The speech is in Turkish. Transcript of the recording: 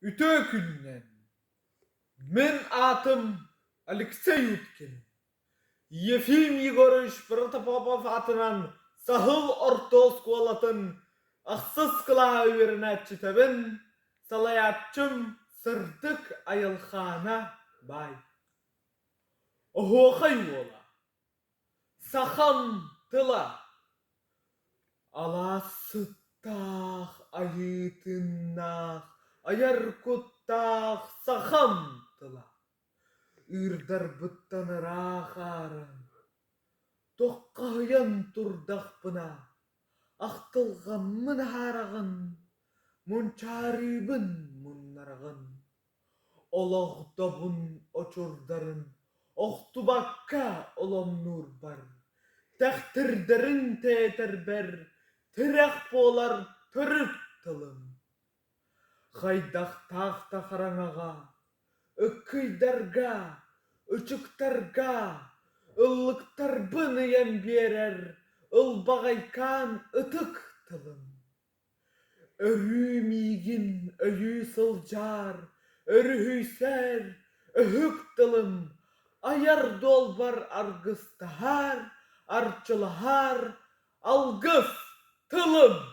Üte günden. Men atım Alexey Utkin. Yefim Yegorich Protopopov atınan Sahıl Ortos Kolatın Aksız Kılağı Ürünetçi tebin Salayatçım Sırtık Ayılxana Bay. Oho kayvola. Saham tıla. Alasıttah ayıtınah. Ayar kuttah saham tıla. Ürdar bıttanıra karın. Tokkayan turdak bına. Ahtılgamın haragın. Munçaribin munnaragın. Olağdabın oçurdarın. Ohtubakka olom nur bar. Tehtirderin teter ber. Tirek bolar törüp tılım. Haydak tahta karanaga. Öküydarga. Uçuktarga. Illıktar bını yem birer. Ilbagaykan ıtık tılım. Örü migin öyü sılcar. Örü hüyser. Öhük tılım. Ayar dolbar argıstahar. Arçılahar. Algıs tılım.